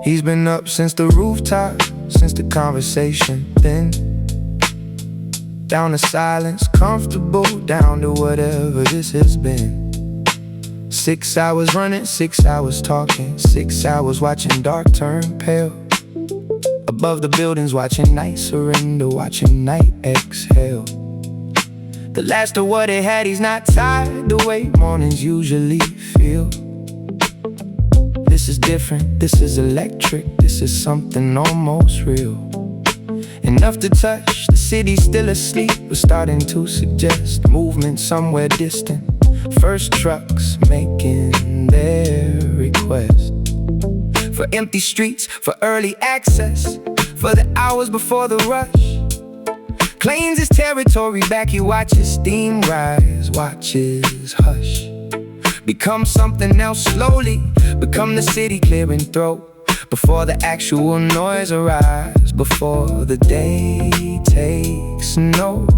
He's been up since the rooftop, since the conversation then. Down to silence, comfortable, down to whatever this has been. 6 hours running, 6 hours talking, 6 hours watching dark turn pale. Above the buildings, watching night surrender, watching night exhale. The last of what it had, he's not tired the way mornings usually feel. This is different, this is electric, this is something almost real. Enough to touch, the city's still asleep, we're starting to suggest movement somewhere distant. First trucks making their request. For empty streets, for early access, for the hours before the rush. Claims his territory back, he watches steam rise, watches hush. Become something else slowly, become the city clearing throat. Before the actual noise arrives, before the day takes note.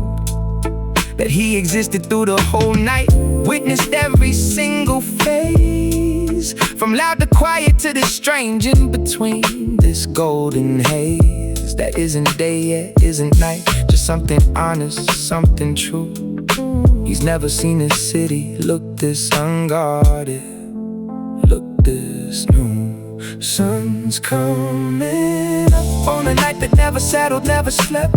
That he existed through the whole night, witnessed every single phase. From loud to quiet to the strange in between. This golden haze that isn't day yet, isn't night. Just something honest, something true. He's never seen his city look this unguarded, look this new. Sun's coming up on a night that never settled, never slept.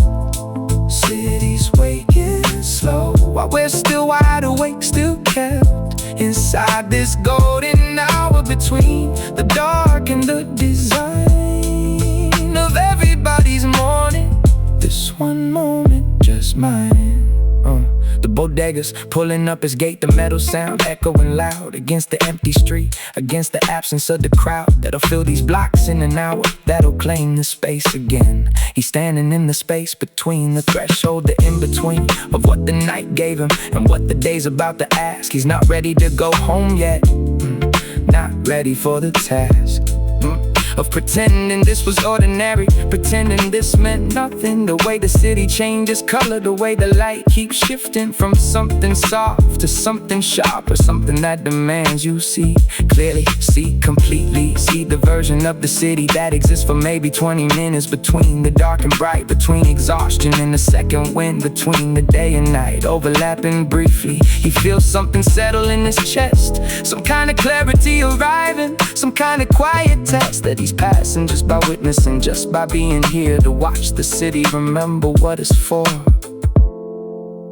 City's waking slow while we're still wide awake, still kept inside this golden hour between the dark and the design of everybody's morning. This one moment, just mine. The bodegas pulling up his gate, the metal sound echoing loud against the empty street, against the absence of the crowd that'll fill these blocks in an hour, that'll claim the space again. He's standing in the space between the threshold, the in-between of what the night gave him and what the day's about to ask. He's not ready to go home yet, not ready for the task of pretending this was ordinary, pretending this meant nothing. The way the city changes color, the way the light keeps shifting from something soft to something sharp, or something that demands you see clearly, see completely, see the version of the city that exists for maybe 20 minutes between the dark and bright, between exhaustion and the second wind, between the day and night, overlapping briefly. He feels something settle in his chest, some kind of clarity arriving, some kind of quiet test that he's passing just by witnessing, just by being here to watch the city remember what it's for.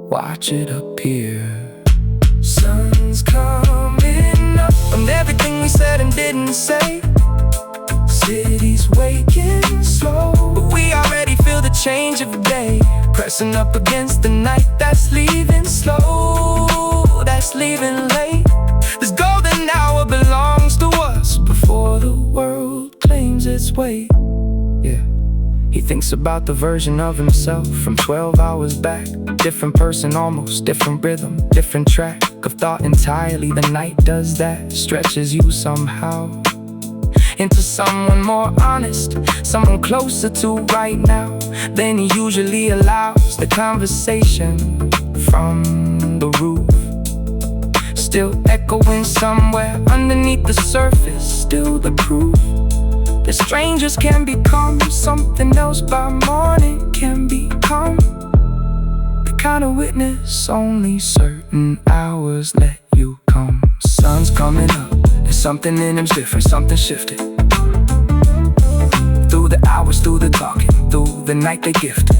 Watch it appear. Sun's coming up on everything we said and didn't say. City's waking slow, but we already feel the change of the day, pressing up against the night that's leaving slow, that's leaving late. This golden hour belongs to us before the world claims its weight. Yeah. He thinks about the version of himself from 12 hours back. Different person, almost different rhythm, different track of thought entirely. The night does that, stretches you somehow into someone more honest, someone closer to right now than he usually allows. The conversation from the roof still echoing somewhere underneath the surface, still the proof that strangers can become something else by morning, can become the kind of witness only certain hours let you come. Sun's coming up, and something in him's different, something shifted. Through the hours, through the talking, through the night they gifted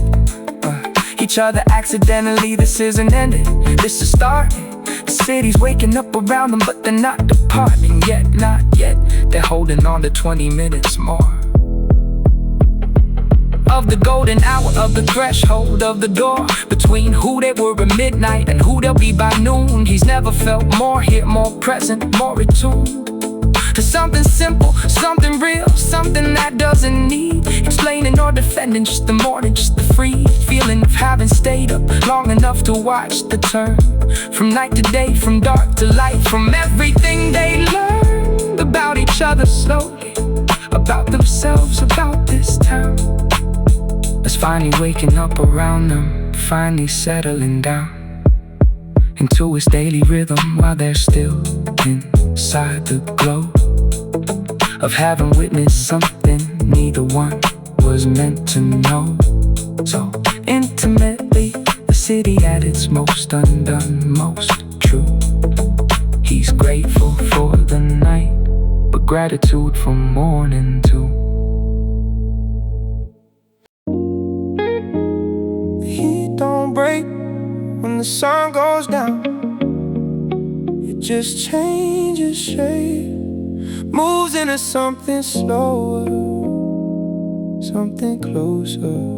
each other accidentally. This isn't ended, this is starting. The city's waking up around them, but they're not departing yet, not yet. They're holding on to 20 minutes more of the golden hour, of the threshold of the door, between who they were at midnight and who they'll be by noon. He's never felt more here, more present, more attuned to something simple, something real, something that doesn't need explaining or defending. Just the morning, just the free feeling of having stayed up long enough to watch the turn from night to day, from dark to light, from everything they learned about each other slowly, about themselves, about this town. That's finally waking up around them, finally settling down into his daily rhythm while they're still inside the glow of having witnessed something neither one was meant to know. So intimately, the city at its most undone, most true. He's grateful for the night, but gratitude for morning too. The heat don't break when the sun goes down. It just changes shape, moves into something slower, something closer,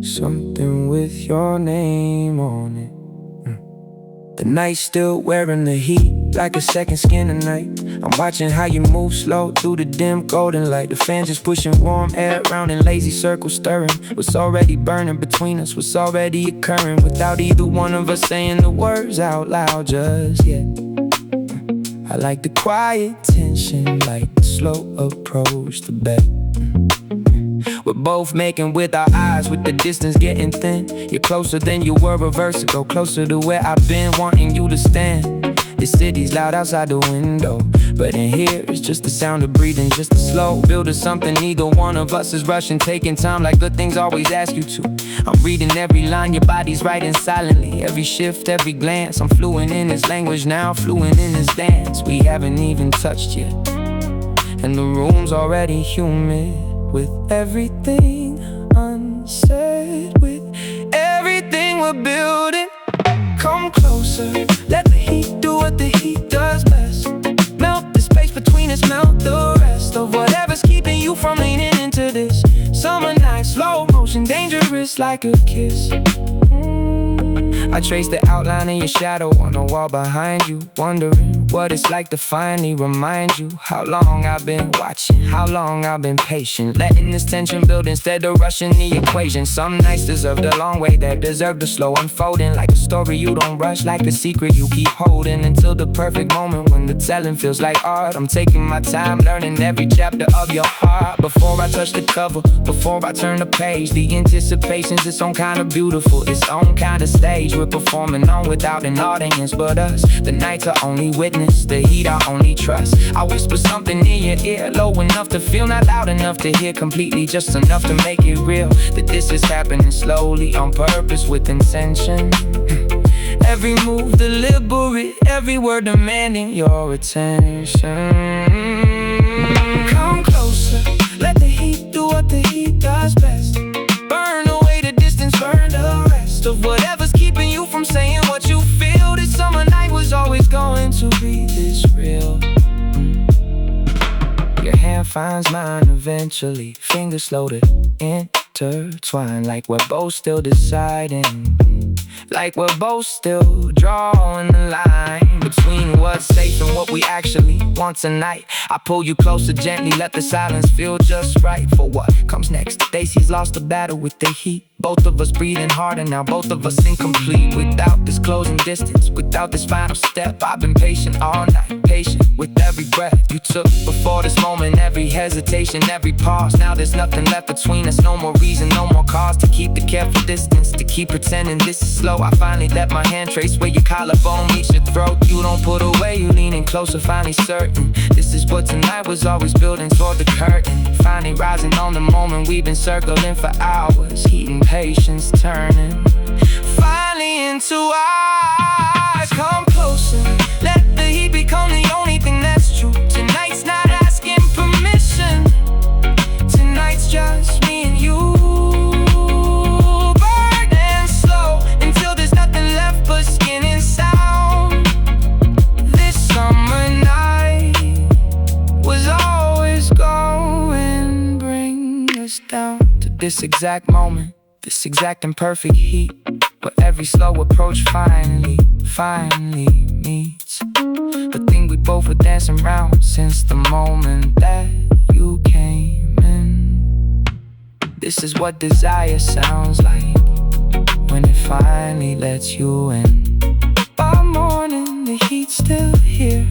something with your name on it. The night's still wearing the heat like a second skin tonight. I'm watching how you move slow through the dim golden light. The fan just pushing warm air around in lazy circles, stirring what's already burning between us, what's already occurring, without either one of us saying the words out loud just yet. I like the quiet tension, like the slow approach to bed. We're both making with our eyes, with the distance getting thin. You're closer than you were a verse ago, closer to where I've been wanting you to stand. The city's loud outside the window, but in here it's just the sound of breathing, just a slow build of something neither one of us is rushing, taking time like good things always ask you to. I'm reading every line, your body's writing silently, every shift, every glance. I'm fluent in his language now, fluent in his dance. We haven't even touched yet, and the room's already humid with everything unsaid, with everything we're building. Come closer, let the heat do what the heat does best. Melt the space between us, melt the rest of whatever's keeping you from leaning into this summer night. Slow motion, dangerous like a kiss. I trace the outline of your shadow on the wall behind you, wondering what it's like to finally remind you how long I've been watching, how long I've been patient, letting this tension build instead of rushing the equation. Some nights deserve the long wait, that deserve the slow unfolding, like a story you don't rush, like a secret you keep holding until the perfect moment when the telling feels like art. I'm taking my time, learning every chapter of your heart. Before I touch the cover, before I turn the page, the anticipation's its own kind of beautiful, its own kind of stage. We're performing on without an audience but us. The night's our only witness, the heat our only trust. I whisper something in your ear, low enough to feel, not loud enough to hear completely, just enough to make it real, that this is happening slowly, on purpose, with intention. Every move deliberate, every word demanding your attention. Come closer, let the heat do what the heat does best. Burn away the distance, burn the rest of whatever's keeping you from saying what you feel. This summer night was always going to be this real. Your hand finds mine eventually, fingers slow to intertwine, like we're both still deciding, like we're both still drawing the line between what's safe and what we actually want tonight. I pull you closer gently, let the silence feel just right for what comes next. Daisy's lost the battle with the heat, both of us breathing harder now, both of us incomplete. Without this closing distance, without this final step, I've been patient all night, patient with every breath you took before this moment, every hesitation, every pause. Now there's nothing left between us, no more reason, no more cause to keep the careful distance, to keep pretending this is slow. I finally let my hand trace where your collarbone meets your throat. You don't put away, you leaning closer, finally certain this is what tonight was always building toward the curtain. Finally rising on the moment we've been circling for hours, heating patience turning finally into ours. Come closer, let the heat become the only thing that's true. Tonight's not asking permission, tonight's just me and you. Burning slow until there's nothing left but skin and sound. This summer night was always going to bring us down to this exact moment, this exact and perfect heat, where every slow approach finally meets the thing we both were dancing around since the moment that you came in. This is what desire sounds like when it finally lets you in. By morning the heat's still here,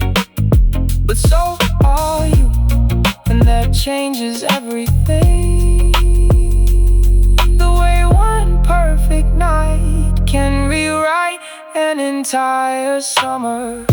but so are you, and that changes everything. The way one perfect night can rewrite an entire summer.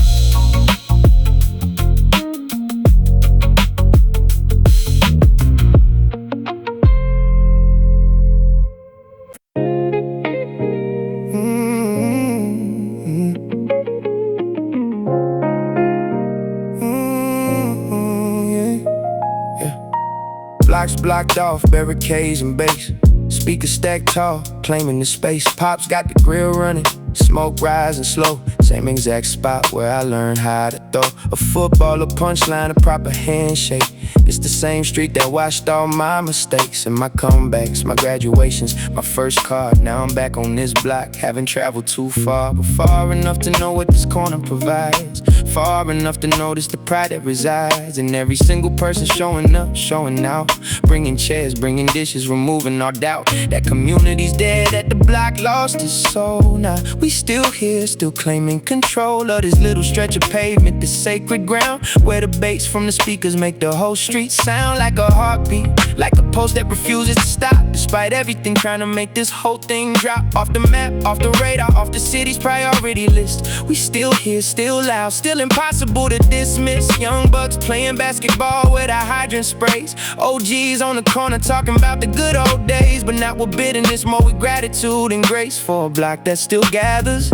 Blocks blocked off, barricades and base. Speakers stacked tall, claiming the space. Pops got the grill running, smoke rising slow. Same exact spot where I learned how to throw a football, a punchline, a proper handshake. It's the same street that washed all my mistakes and my comebacks, my graduations, my first car. Now I'm back on this block, haven't traveled too far, but far enough to know what this corner provides. Far enough to notice the pride that resides in every single person showing up, showing out, bringing chairs, bringing dishes, removing all doubt. That community's dead, that the block lost its soul. Now we still here, still claiming control of this little stretch of pavement, this sacred ground where the bass from the speakers make the whole street sound like a heartbeat, like a pulse that refuses to stop, despite everything trying to make this whole thing drop off the map, off the radar, off the city's priority list. We still here, still loud, still impossible to dismiss. Young bucks playing basketball with our hydrant sprays. OGs on the corner talking about the good old days, but not with bitterness, more with gratitude and grace. For a block that still gathers,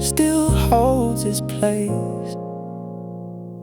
still holds its place.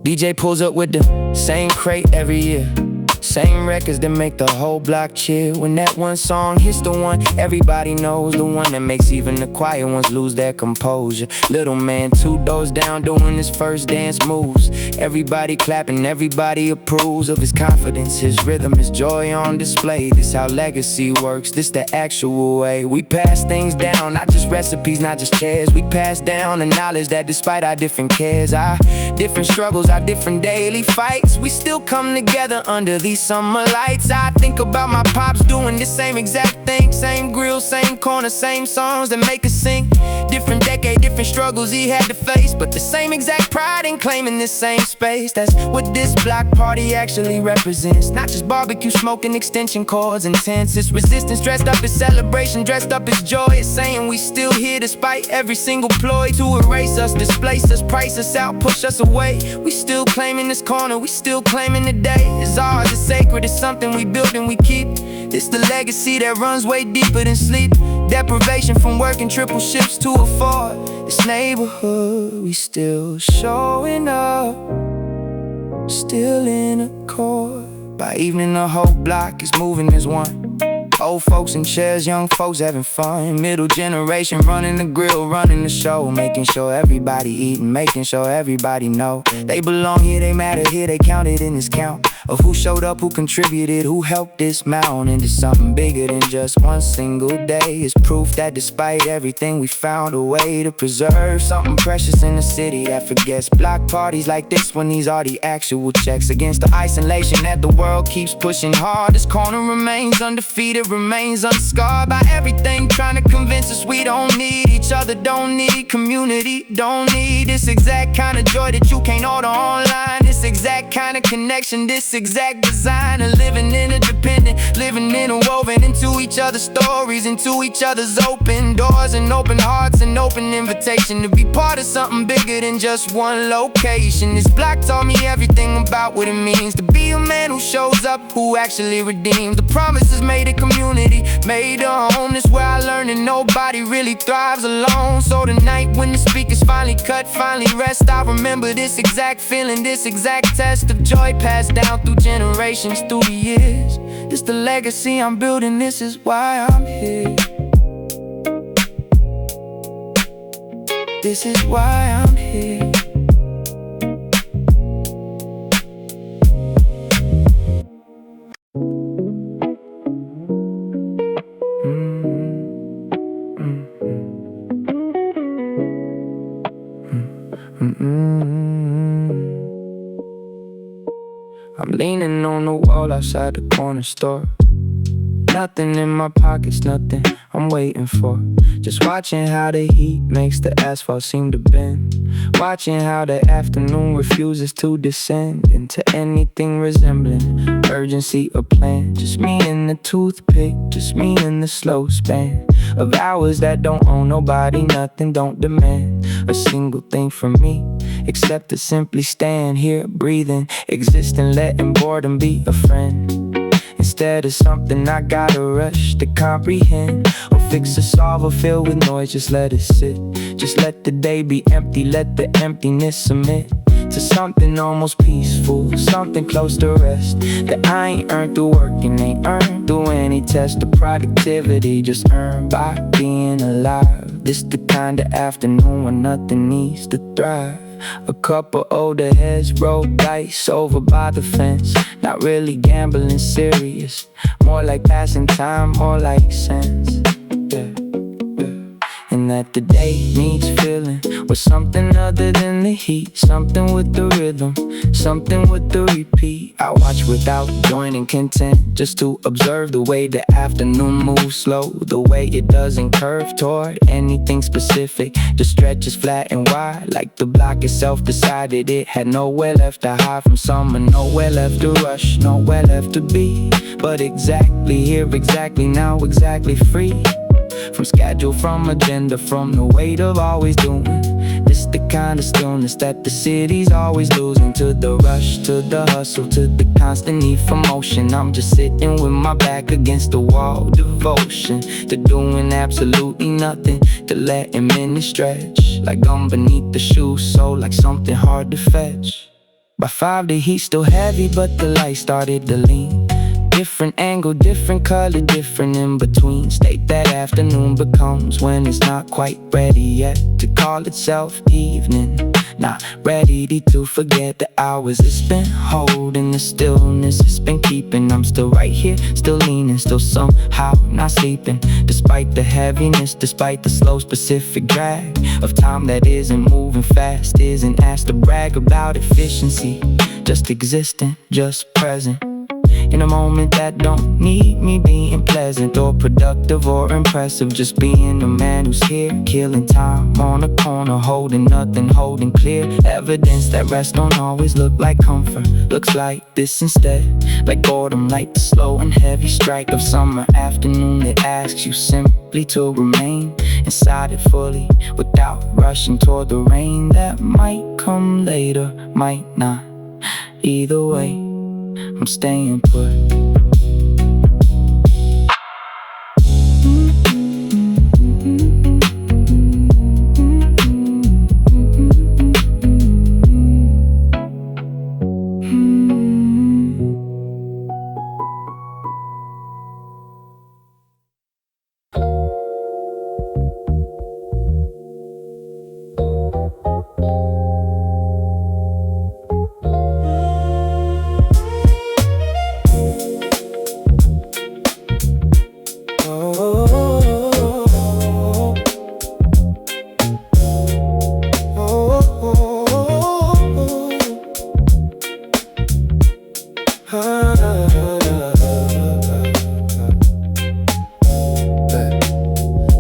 DJ pulls up with the same crate every year, same records that make the whole block cheer. When that one song hits, the one everybody knows, the one that makes even the quiet ones lose their composure. Little man 2 doors down doing his first dance moves. Everybody clapping, everybody approves of his confidence, his rhythm, his joy on display. This how legacy works, this the actual way. We pass things down, not just recipes, not just chairs. We pass down the knowledge that despite our different cares, our different struggles, our different daily fights, we still come together under these summer lights. I think about my pops doing the same exact thing. Same grill, same corner, same songs that make us sing. Different decade, different struggles he had to face, but the same exact pride in claiming this same space. That's what this block party actually represents. Not just barbecue smoking, extension cords, intense. It's resistance dressed up as celebration, dressed up as joy. It's saying we still here despite every single ploy to erase us, displace us, price us out, push us away. We still claiming this corner, we still claiming the day. It's ours, it's sacred, it's something we build and we keep. It's the legacy that runs way deeper than sleep. Deprivation from working triple shifts to afford this neighborhood. We still showing up, still in accord. By evening the whole block is moving as one. Old folks in chairs, young folks having fun. Middle generation running the grill, running the show, making sure everybody eating, making sure everybody know they belong here, they matter here, they counted in this count of who showed up, who contributed, who helped this mountain into something bigger than just one single day. It's proof that despite everything, we found a way to preserve something precious in a city that forgets. Block parties like this one, these are the actual checks against the isolation that the world keeps pushing hard. This corner remains undefeated, remains unscarred by everything trying to convince us we don't need each other, don't need community, don't need this exact kind of joy that you can't order online. This exact kind of connection, this exact design of living interdependent, living interwoven into each other's stories, into each other's open doors and open hearts and open invitation to be part of something bigger than just one location. This block taught me everything about what it means to be a man who shows up, who actually redeems the promises made in community, made a home. This where I learned that nobody really thrives alone. So tonight when the speakers finally cut, finally rest, I remember this exact feeling, this exact test of joy passed down through generations, through the years. This the legacy I'm building, this is why I'm here. This is why I'm here. I'm leaning on the wall outside the corner store. Nothing in my pockets, nothing I'm waiting for. Just watching how the heat makes the asphalt seem to bend. Watching how the afternoon refuses to descend into anything resembling urgency or plan. Just me and the toothpick, just me and the slow span of hours that don't own nobody, nothing don't demand a single thing from me, except to simply stand here breathing, existing, letting boredom be a friend. Instead of something I gotta rush to comprehend or fix or solve or fill with noise, just let it sit. Just let the day be empty, let the emptiness submit. to something almost peaceful, something close to rest that I ain't earned through working, ain't earned through any test of productivity, just earned by being alive. This the kind of afternoon when nothing needs to thrive. A couple older heads roll dice over by the fence, not really gambling serious, more like passing time, more like sense. And that the day needs filling with something other than the heat, something with the rhythm, something with the repeat. I watch without joining content, just to observe the way the afternoon moves slow, the way it doesn't curve toward anything specific, just stretches flat and wide, like the block itself decided it had nowhere left to hide from summer, nowhere left to rush, nowhere left to be, but exactly here, exactly now, exactly free. From schedule, from agenda, from the weight of always doing. This the kind of stillness that the city's always losing, to the rush, to the hustle, to the constant need for motion. I'm just sitting with my back against the wall, devotion to doing absolutely nothing, to letting minutes stretch like gum beneath the shoe, so like something hard to fetch. By 5 the heat's still heavy, but the light started to lean. Different angle, different color, different in between state that afternoon becomes when it's not quite ready yet to call itself evening. Not ready to forget the hours it's been holding, the stillness it's been keeping. I'm still right here, still leaning, still somehow not sleeping, despite the heaviness, despite the slow specific drag of time that isn't moving fast, isn't asked to brag about efficiency, just existing, just present in a moment that don't need me being pleasant or productive or impressive. Just being a man who's here, killing time on a corner, holding nothing, holding clear evidence that rest don't always look like comfort. Looks like this instead, like boredom, like the slow and heavy strike of summer afternoon that asks you simply to remain inside it fully, without rushing toward the rain that might come later, might not. Either way, I'm staying put.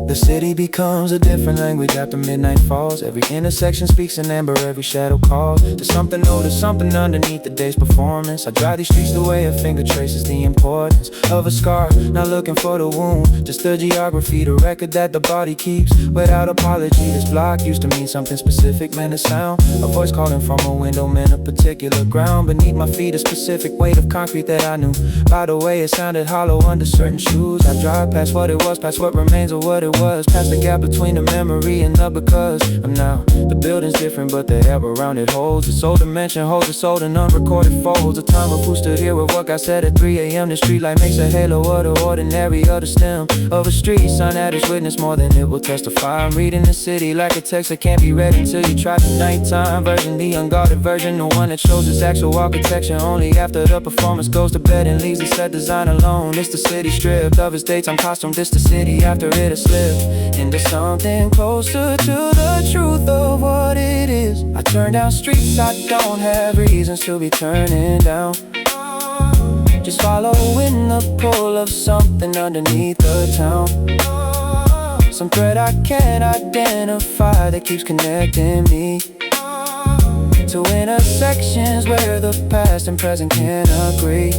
The city becomes a different language after midnight falls. Every intersection speaks in amber, every shadow calls. There's something new, there's something underneath the day's performance. I drive these streets the way a finger traces the importance of a scar, not looking for the wound, just the geography, the record that the body keeps without apology. This block used to mean something specific, meant a sound, a voice calling from a window, meant a particular ground. Beneath my feet a specific weight of concrete that I knew. By the way it sounded hollow under certain shoes. I drive past what it was, past what remains of what it was, past the gap between the memory and the because of now. The building's different, but the air around it holds its old dimension, holds its old and unrecorded folds. A time of who stood here with what got said at 3 a.m. The street light makes a halo of the ordinary, of the stem of a street sign that is witness more than it will testify. I'm reading the city like a text that can't be read until you try the nighttime version, the unguarded version, the one that shows its actual architecture only after the performance goes to bed and leaves the set design alone. It's the city stripped of its daytime costume. This the city after it has slipped into something closer to the truth of what it is. I turn down streets I don't have reasons to be turning down, just following the pull of something underneath the town. Some thread I can't identify that keeps connecting me to intersections where the past and present can't agree.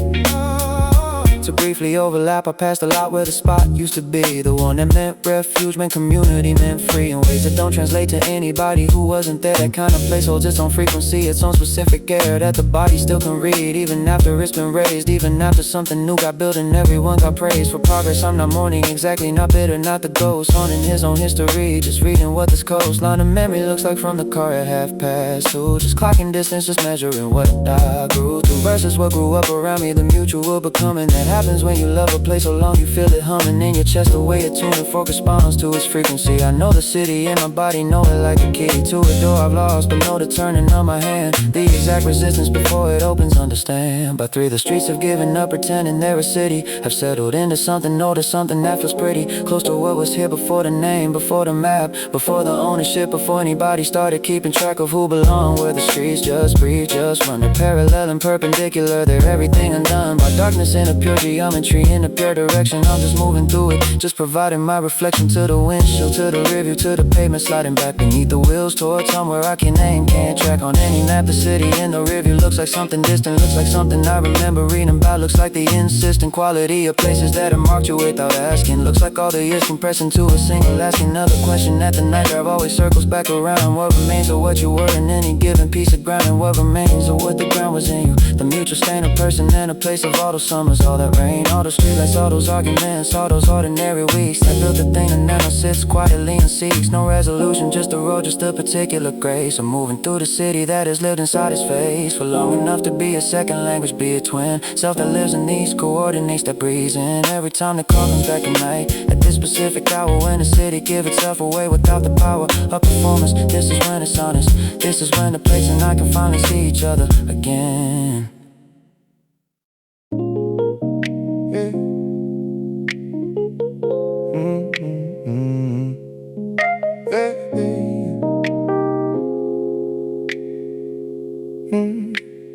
To briefly briefly overlap. I passed a lot where the spot used to be, the one that meant refuge, meant community, meant free, in ways that don't translate to anybody who wasn't there. That kind of place holds its own frequency, its own specific air that the body still can read, even after it's been raised, even after something new got built and everyone got praised for progress. I'm not mourning exactly, not bitter, not the ghost, haunting his own history, just reading what this coastline of memory looks like from the car at 2:30. Just clocking distance, just measuring what I grew through versus what grew up around me. The mutual becoming that happens when you love a place so long you feel it humming in your chest. The way it tunes and fork responds to its frequency. I know the city in my body, know it like a key to a door I've lost, but know the turning of my hand, the exact resistance before it opens. Understand, by 3 the streets have given up pretending they're a city, have settled into something, notice something that feels pretty close to what was here before the name, before the map, before the ownership, before anybody started keeping track of who belonged. Where the streets just breathe, just run, they're parallel and perpendicular, they're everything undone by darkness in a pure geometry, in a pure direction. I'm just moving through it, just providing my reflection to the windshield, to the rearview, to the pavement, sliding back beneath the wheels towards somewhere I can aim, can't track on any map. The city in the rearview looks like something distant, looks like something I remember reading about, looks like the insistent quality of places that have marked you without asking. Looks like all the years compressed into a single asking another question that the night drive always circles back around. What remains of what you were in any given piece of ground, and what remains of what the ground was in you. The mutual stain of person and a place of all those summers, all that rain, all those streetlights, all those arguments, all those ordinary weeks that built the thing that now sits quietly and seeks no resolution, just a road, just a particular grace. I'm moving through the city that has lived inside his face for long enough to be a second language, be a twin self that lives in these coordinates that breathes in every time the call comes back at night. At this specific hour when the city give itself away without the power of performance, this is when it's honest, this is when the place and I can finally see each other again.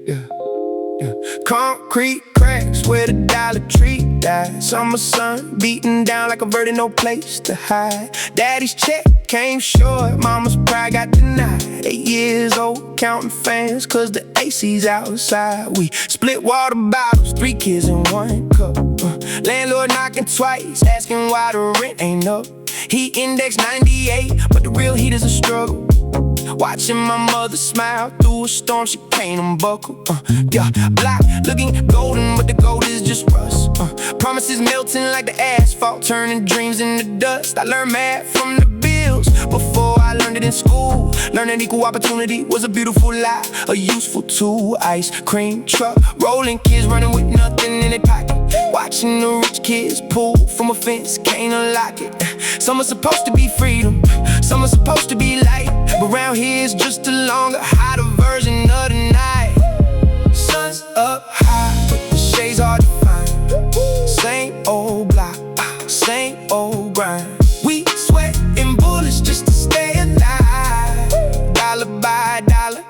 Yeah. Concrete cracks where the Dollar Tree died. Summer sun beating down like a verdict, no place to hide. Daddy's check came short, mama's pride got denied. 8 years old, counting fans cause the AC's outside. We split water bottles, 3 kids in 1 cup. Landlord knocking twice, asking why the rent ain't up. Heat index 98, but the real heat is a struggle. Watching my mother smile through a storm, she can't unbuckle. Yeah, block looking golden, but the gold is just rust. Promises melting like the asphalt, turning dreams into dust. I learned math from the bills before I learned it in school. Learned that equal opportunity was a beautiful lie, a useful tool. Ice cream truck, rolling kids running with nothing in their pocket. Watching the rich kids pull from a fence, can't unlock it. Some are supposed to be freedom, some are supposed to be light, but around here it's just a longer, hotter version of the night. Sun's up high, but the shades hard to find. Same old block, same old grind. We sweating bullets just to stay alive. Dollar by dollar,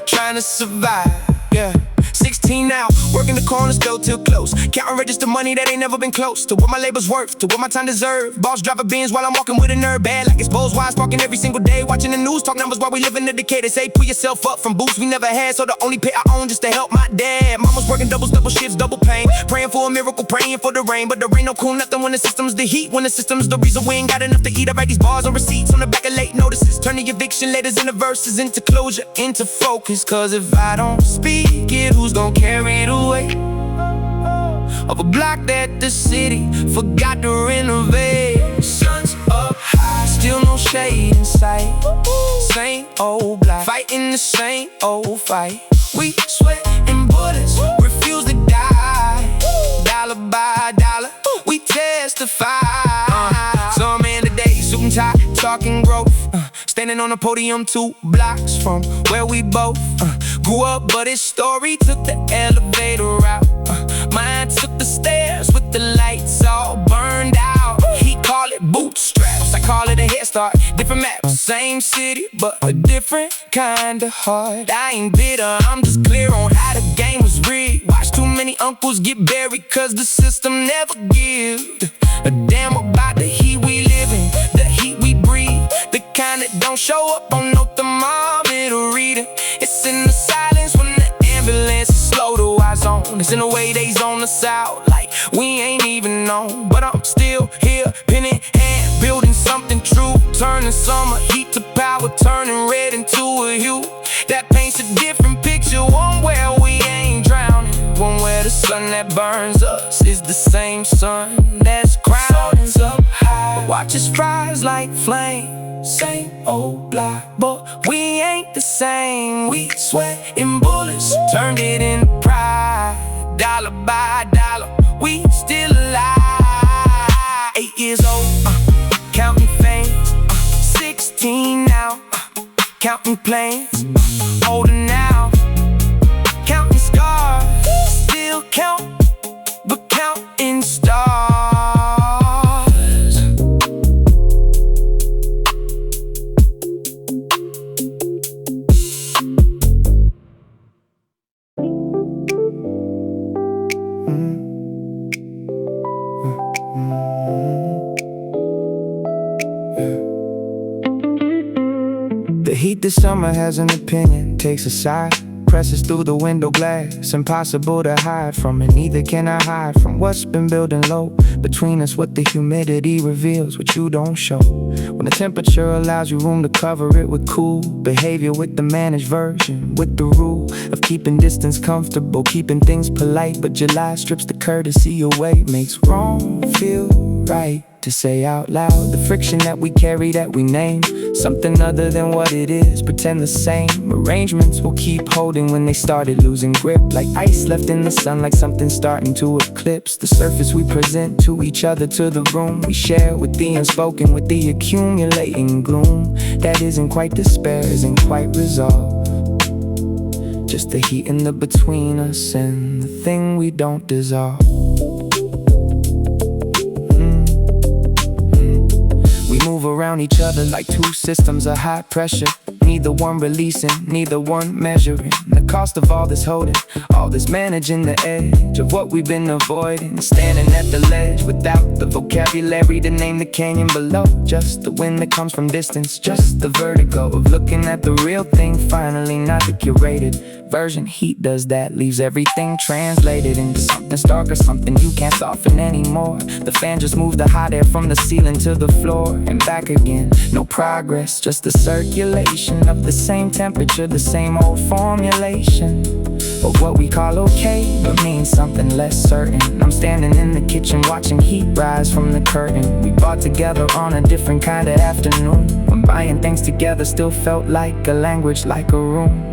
trying to survive. Yeah. 16 now, working the corner store till close. Counting register money that ain't never been close to what my labor's worth, to what my time deserved. Boss drive a Benz while I'm walking with a nerd. Bad like it's Bose wise, sparking every single day. Watching the news, talk numbers while we live in the decay. They say pull yourself up from boots we never had, so the only pay I own just to help my dad. Mama's working double shifts, double pain. Praying for a miracle, praying for the rain. But there ain't no cool nothing when the system's the heat. When the system's the reason we ain't got enough to eat. I write these bars on receipts on the back of late notices, turning eviction letters into verses, into closure, into focus. Cause if I don't speak it, who's gonna carry the weight of a block that the city forgot to renovate? Sun's up high, still no shade in sight. Same old block, fighting the same old fight. We sweating bullets, refuse to die. Dollar by dollar, we testify. Some man today, suit and tie, talking growth. Standing on a podium 2 blocks from where we both grew up, but his story took the elevator route. Mine took the stairs with the lights all burned out. He call it bootstraps, I call it a head start. Different maps, same city, but a different kind of heart. I ain't bitter, I'm just clear on how the game was rigged. Watch too many uncles get buried cause the system never give a damn about the heat we live in, the heat we breathe, the kind that don't show up on no thermometer reading. It's in the silence when the ambulance is slow to our zone. It's in a way they zone us out like we ain't even known. But I'm still here, pen in hand, building something true, turning summer heat to power, turning red into a hue that paints a different picture. One where we ain't drowning, one where the sun that burns us is the same sun that's crowns up high. Watch us rise like flame, same old block, but we ain't the same. We sweating bullets, turned it into pride. Dollar by dollar, we still alive. 8 years old, counting fame. 16 now, counting planes. Older now, counting scars. Still count, but counting stars. The heat this summer has an opinion, takes a side, presses through the window glass. Impossible to hide from it, neither can I hide from what's been building low between us. What the humidity reveals, what you don't show. When the temperature allows you room to cover it with cool behavior, with the managed version, with the rule of keeping distance comfortable, keeping things polite. But July strips the courtesy away, makes wrong feel right to say out loud. The friction that we carry, that we name something other than what it is, pretend the same arrangements will keep holding when they started losing grip. Like ice left in the sun, like something starting to eclipse the surface we present to each other, to the room we share, with the unspoken, with the accumulating gloom that isn't quite despair, isn't quite resolve. Just the heat in the between us and the thing we don't dissolve. We move around each other like two systems of high pressure, neither one releasing, neither one measuring the cost of all this holding, all this managing the edge of what we've been avoiding. Standing at the ledge without the vocabulary to name the canyon below. Just the wind that comes from distance, just the vertigo of looking at the real thing finally, not the curated version. Heat does that, leaves everything translated into something stark or something you can't soften anymore. The fan just moves the hot air from the ceiling to the floor and back again. No progress, just the circulation of the same temperature, the same old formulation of what we call okay, but means something less certain. I'm standing in the kitchen watching heat rise from the curtain. We bought together on a different kind of afternoon, when buying things together still felt like a language, like a room.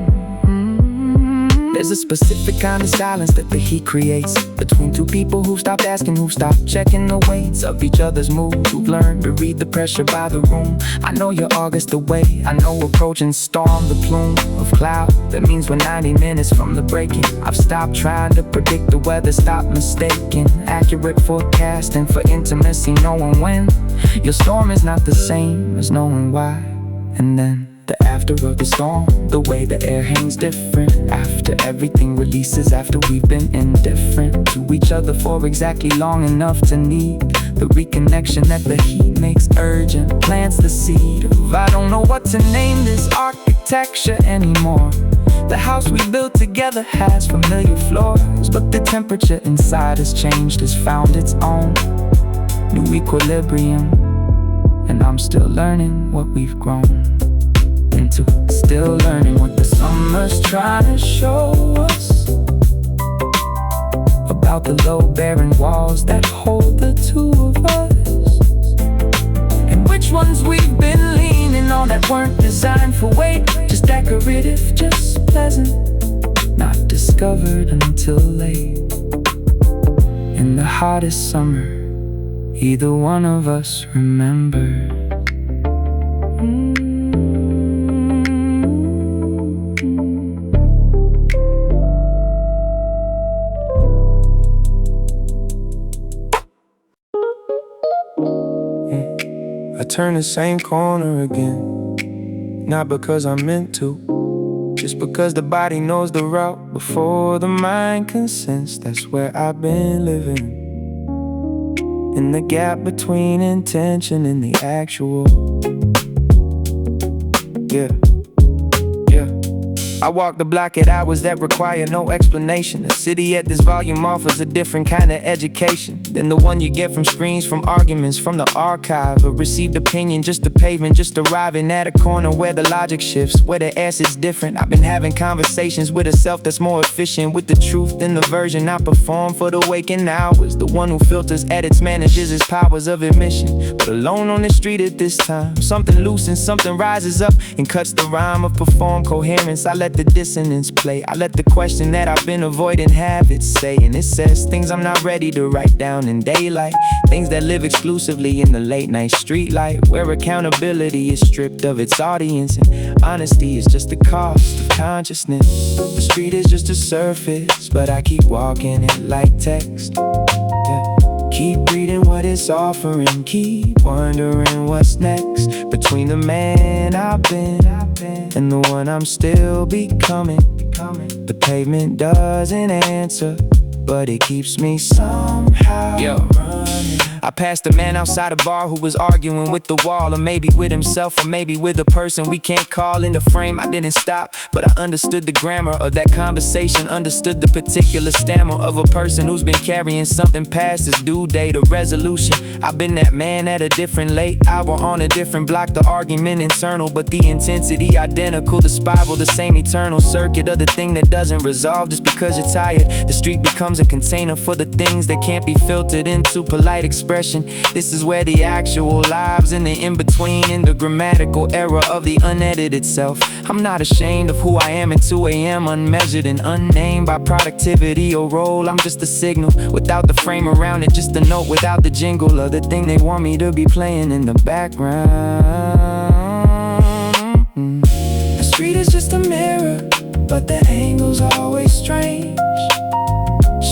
There's a specific kind of silence that the heat creates between two people who stopped asking, who stopped checking the weights of each other's moods, who've learned to read the pressure by the room. I know you're August away, I know approaching storm, the plume of cloud that means we're 90 minutes from the breaking. I've stopped trying to predict the weather, stopped mistaking accurate forecasting for intimacy, knowing when your storm is not the same as knowing why. And then the after of the storm, the way the air hangs different after everything releases, after we've been indifferent to each other for exactly long enough to need the reconnection that the heat makes urgent. Plants the seed of I don't know what to name this architecture anymore. The house we built together has familiar floors, but the temperature inside has changed, has found its own new equilibrium. And I'm still learning what we've grown into, still learning what the summer's trying to show us about the low barren walls that hold the two of us, and which ones we've been leaning on that weren't designed for weight, just decorative, just pleasant, not discovered until late. In the hottest summer either one of us remembered. I turn the same corner again, not because I'm meant to, just because the body knows the route before the mind consents. That's where I've been living, in the gap between intention and the actual. Yeah, yeah. I walk the block at hours that require no explanation. A city at this volume offers a different kind of education than the one you get from screens, from arguments, from the archive. A received opinion, just a pavement, just arriving at a corner where the logic shifts, where the ass is different. I've been having conversations with a self that's more efficient with the truth than the version I perform for the waking hours. The one who filters, edits, manages his powers of admission. But alone on the street at this time, something loosens, something rises up and cuts the rhyme of perform coherence. I let the dissonance play, I let the question that I've been avoiding have its say. And it says things I'm not ready to write down in daylight, things that live exclusively in the late night streetlight, where accountability is stripped of its audience and honesty is just the cost of consciousness. The street is just a surface, but I keep walking it like text. Yeah. Keep reading what it's offering, keep wondering what's next. Between the man I've been and the one I'm still becoming. The pavement doesn't answer, but it keeps me somehow running. I passed a man outside a bar who was arguing with the wall, or maybe with himself, or maybe with a person we can't call in the frame. I didn't stop, but I understood the grammar of that conversation, understood the particular stammer of a person who's been carrying something past his due date, a resolution. I've been that man at a different late hour on a different block, the argument internal, but the intensity identical, the spiral the same eternal circuit of the thing that doesn't resolve just because you're tired. The street becomes a container for the things that can't be filtered into polite expression. This is where the actual lives in the in-between, in the grammatical era of the unedited self. I'm not ashamed of who I am at 2 a.m. unmeasured and unnamed by productivity or role. I'm just a signal without the frame around it, just a note without the jingle of the thing they want me to be playing in the background. The street is just a mirror, but the angle's always strange.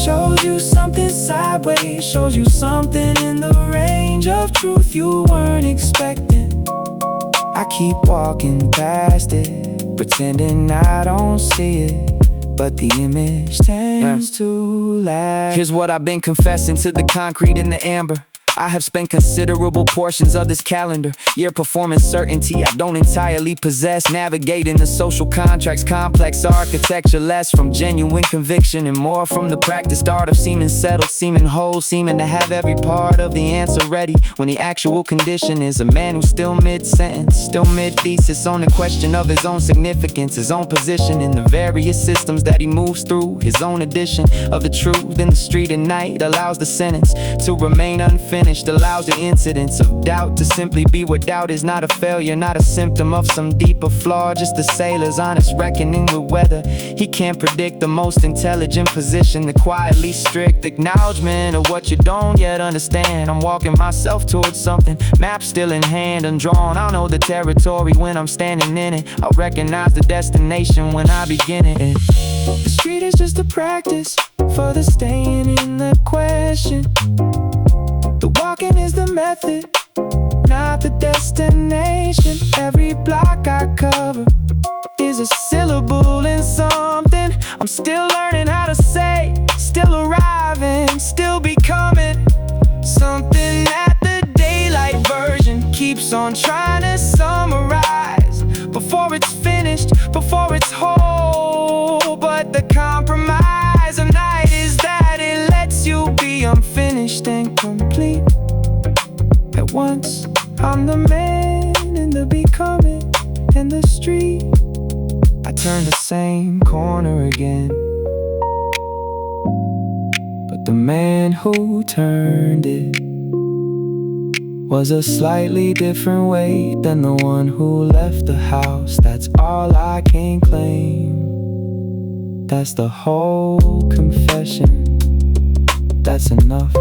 Shows you something sideways, shows you something in the range of truth you weren't expecting. I keep walking past it, pretending I don't see it, but the image tends to lag. Here's what I've been confessing to the concrete and the amber. I have spent considerable portions of this calendar year performing certainty I don't entirely possess, navigating the social contracts, complex architecture, less from genuine conviction and more from the practiced art of seeming settled, seeming whole, seeming to have every part of the answer ready, when the actual condition is a man who's still mid-sentence, still mid-thesis on the question of his own significance, his own position in the various systems that he moves through. His own edition of the truth in the street at night allows the sentence to remain unfinished, allows the incidence of doubt to simply be what doubt is. Not a failure, not a symptom of some deeper flaw, just the sailor's honest reckoning with weather. He can't predict the most intelligent position, the quietly strict acknowledgement of what you don't yet understand. I'm walking myself towards something, map still in hand, undrawn. I'll know the territory when I'm standing in it, I'll recognize the destination when I begin it. The street is just a practice for the staying in the question. The walking is the method, not the destination. Every block I cover is a syllable in something I'm still learning how to say, still arriving, still becoming something that the daylight version keeps on trying to summarize before it's finished, before it's whole. But the compromise of night is that it lets you be unfinished and complete at once. I'm the man in the becoming, in the street I turn the same corner again, but the man who turned it was a slightly different way than the one who left the house. That's all I can claim, that's the whole confession, that's enough.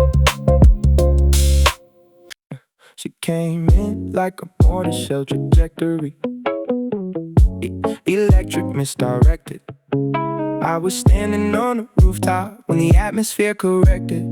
She came in like a mortar shell trajectory, electric misdirected. I was standing on a rooftop when the atmosphere corrected.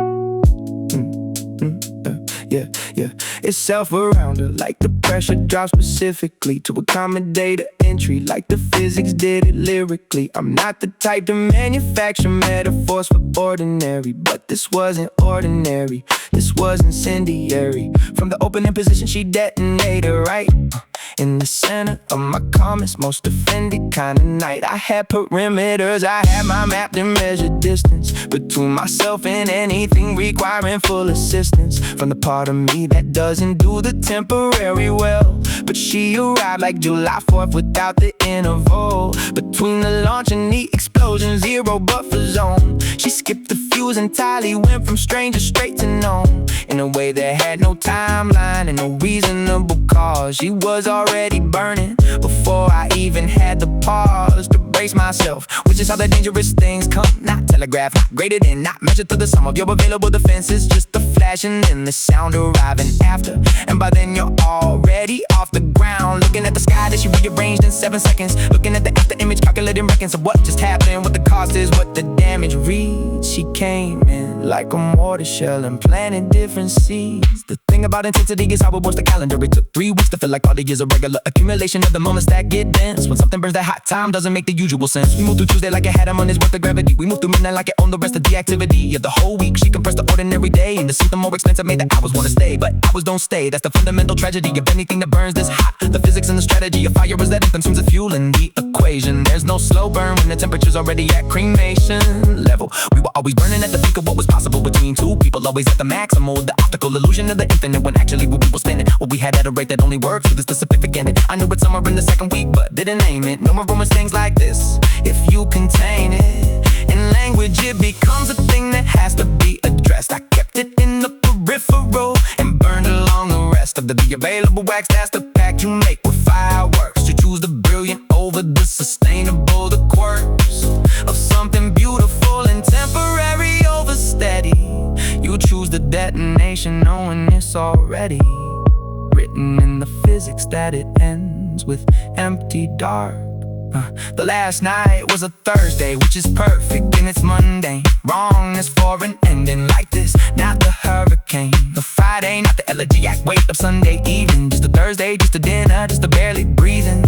Yeah, itself around her, like the pressure dropped specifically to accommodate her entry, like the physics did it lyrically. I'm not the type to manufacture metaphors for ordinary, but this wasn't ordinary, this was incendiary. From the opening position she detonated, right? In the center of my comments, most offended kind of night. I had perimeters, I had my map to measure distance between myself and anything requiring full assistance from the part of me that doesn't do the temporary well. But she arrived like July 4th without the interval between the launch and the explosion, zero buffer zone. She skipped the fuse entirely, went from stranger straight to known in a way that had no timeline and no reasonable cause. She was already burning before I even had the pause to brace myself, which is how the dangerous things come. Not telegraphed, not graded in, not measured through the sum of your available defenses. Just the flash and then the sound arriving after, and by then you're already off the ground, looking at the sky that she rearranged in 7 seconds, looking at the after image, calculating reckons of what just happened, what the cost is, what the damage reads. She came in like a mortar shell and planted different seeds. The thing about intensity is how it works the calendar. It took 3 weeks to feel like all the years a regular accumulation of the moments that get dense. When something burns that hot, time doesn't make the usual sense. We moved through Tuesday like it had a money's worth of gravity. We moved through midnight like it owned the rest of the activity of the whole week. She compressed the ordinary day into something more expensive, made the hours wanna stay, but hours don't stay. That's the fundamental tragedy of anything that burns this hot. The physics and the strategy of fire is that it consumes the fuel in the equation. There's no slow burn when the temperature's already at cremation level. We were always burning at the peak of what was possible between two people, always at the maximal. The optical illusion of the infinite when actually we were spinning what we had at a rate that only works with the specific ending. I knew it somewhere in the second week, but didn't name it. No more rumors, things like this. If you contain it in language, it becomes a thing that has to be addressed. I kept it in the peripheral and burned along the rest of the available wax. That's the pact you make with fireworks. You choose the brilliant over the sustainable, the quirks of something beautiful and temporary over steady. You choose the detonation knowing it's already written in the physics that it ends with empty dark. The last night was a Thursday, which is perfect and it's mundane. Wrongness for an ending like this, not the hurricane. The Friday, not the elegiac weight of Sunday evening. Just a Thursday, just a dinner, just a barely breathing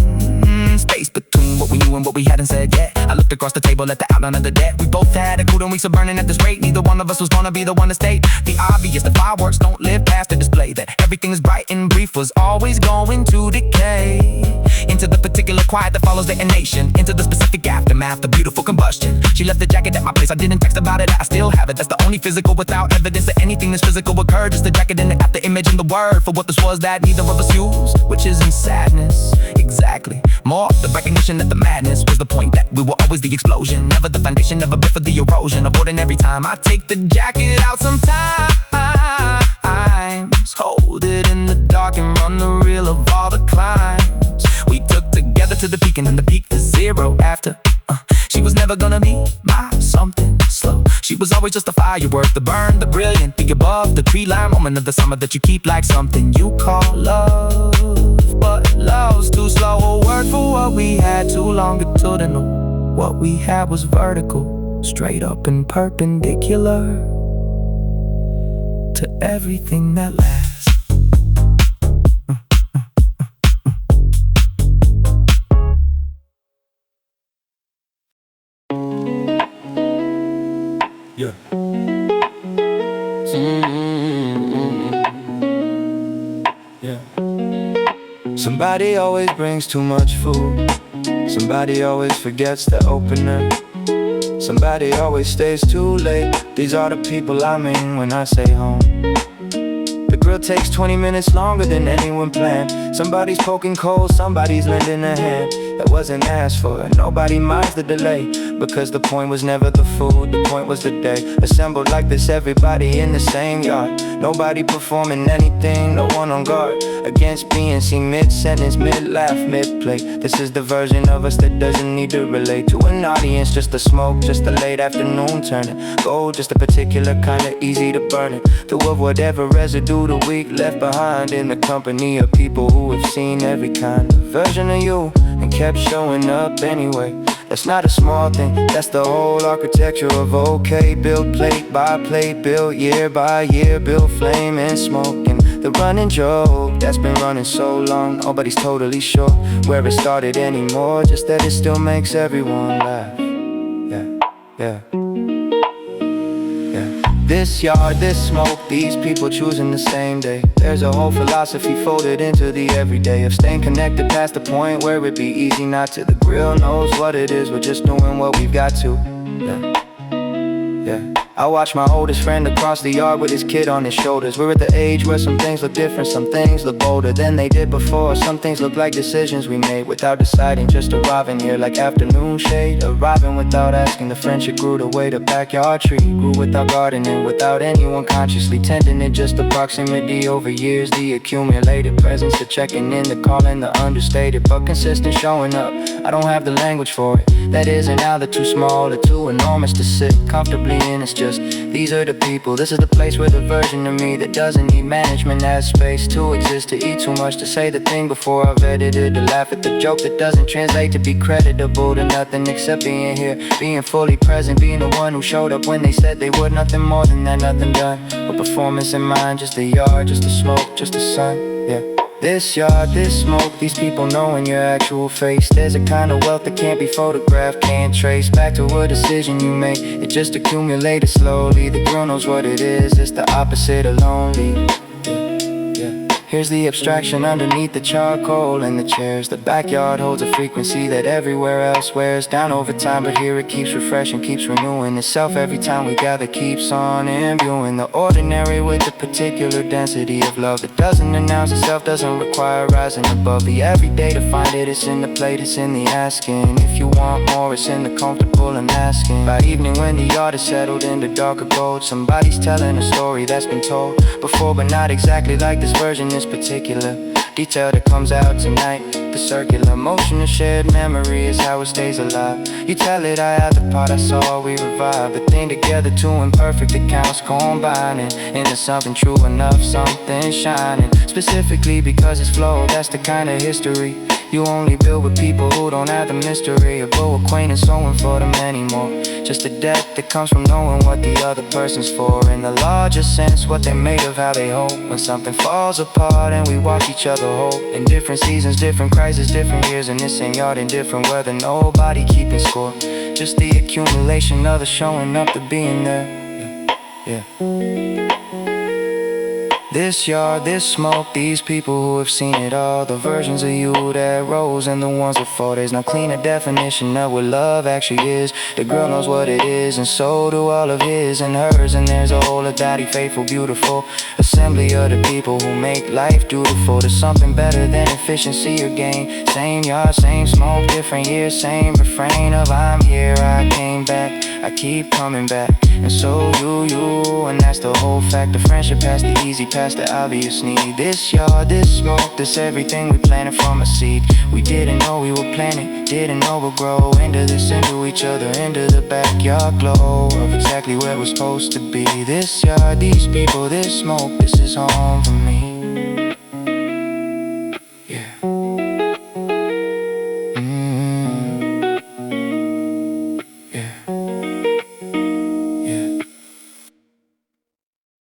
space between what we knew and what we hadn't said yet. I looked across the table at the outline of the debt. We both had a golden weeks of burning at this rate. Neither one of us was gonna be the one to state the obvious. The fireworks don't live past the display. That everything is bright and brief was always going to decay into the particular quiet that follows detonation, into the specific aftermath, the beautiful combustion. She left the jacket at my place, I didn't text about it, I still have it. That's the only physical without evidence that anything that's physical occurred. Just the jacket and the after image and the word for what this was that neither of us used, which isn't sadness, exactly. More the recognition that the madness was the point, that we were always the explosion, never the foundation, never bit for the erosion. Avoiding every time I take the jacket out sometimes. Hold it in the dark and run the reel of all the climbs we took together to the peak and then the peak to zero after. She was never gonna be my something slow. She was always just a firework, the burn, the brilliant, the above, the tree line moment of the summer that you keep like something you call love. But love's too slow a word for what we had, too longitudinal. What we had was vertical, straight up and perpendicular to everything that lasts. Yeah. Yeah. Somebody always brings too much food. Somebody always forgets to open it. Somebody always stays too late. These are the people I mean when I say home. The grill takes 20 minutes longer than anyone planned. Somebody's poking coals, somebody's lending a hand. That wasn't asked for, nobody minds the delay, because the point was never the food, the point was the day. Assembled like this, everybody in the same yard. Nobody performing anything, no one on guard against being seen mid-sentence, mid-laugh, mid-play. This is the version of us that doesn't need to relate to an audience. Just the smoke, just the late afternoon turning gold, just a particular kind of easy to burn it. To of whatever residue the week left behind in the company of people who have seen every kind of version of you and kept showing up anyway. That's not a small thing, that's the whole architecture of okay. Build plate by plate, build year by year, build flame and smoke. And the running joke that's been running so long, nobody's totally sure where it started anymore, just that it still makes everyone laugh. Yeah, yeah, yeah. This yard, this smoke, these people choosing the same day. There's a whole philosophy folded into the everyday of staying connected past the point where it'd be easy not to. The grill knows what it is, we're just doing what we've got to. Yeah. I watch my oldest friend across the yard with his kid on his shoulders. We're at the age where some things look different, some things look bolder than they did before. Some things look like decisions we made without deciding, just arriving here like afternoon shade. Arriving without asking, the friendship grew the way the backyard tree grew without gardening, without anyone consciously tending it. Just the proximity over years, the accumulated presence, the checking in, the calling, the understated but consistent showing up. I don't have the language for it. That is, and now they're too small, they're too enormous to sit comfortably in. It's just, these are the people. This is the place where the version of me that doesn't need management has space to exist, to eat too much, to say the thing before I've edited, to laugh at the joke that doesn't translate, to be creditable to nothing except being here, being fully present, being the one who showed up when they said they would. Nothing more than that, nothing done, but performance in mind. Just the yard, just the smoke, just the sun, yeah. This yard, this smoke, these people knowing your actual face. There's a kind of wealth that can't be photographed, can't trace back to a decision you made. It just accumulated slowly. The girl knows what it is, it's the opposite of lonely. Here's the abstraction underneath the charcoal and the chairs. The backyard holds a frequency that everywhere else wears down over time, but here it keeps refreshing, keeps renewing itself every time we gather, keeps on imbuing the ordinary with the particular density of love that doesn't announce itself, doesn't require rising above the everyday to find it. It's in the plate, it's in the asking. If you want more, it's in the comfortable and asking. By evening when the yard is settled into darker gold, somebody's telling a story that's been told before, but not exactly like this version. This particular detail that comes out tonight, the circular motion of shared memory is how it stays alive. You tell it, I had the part I saw, we revive the thing together, two imperfect accounts combining into something true enough, something shining. Specifically because it's flow, that's the kind of history you only build with people who don't have the mystery of full acquaintance, sewing for them anymore. Just the depth that comes from knowing what the other person's for. In the larger sense, what they're made of, how they hope when something falls apart and we watch each other hold. In different seasons, different crises, different years, in this same yard, in different weather, nobody keeping score. Just the accumulation of the showing up, to being there. Yeah. This yard, this smoke, these people who have seen it all. The versions of you that rose and the ones that fall. There's no cleaner definition of what love actually is. The girl knows what it is, and so do all of his and hers. And there's a whole of daddy, faithful, beautiful assembly of the people who make life dutiful. There's something better than efficiency or gain. Same yard, same smoke, different years, same refrain of I'm here, I came back, I keep coming back. And so you, and that's the whole fact. The friendship past the easy, past the obvious need. This yard, this smoke, this everything we planted from a seed. We didn't know we were planting, didn't know we'll grow into this, into each other, into the backyard glow of exactly where we're supposed to be. This yard, these people, this smoke, this is home for me.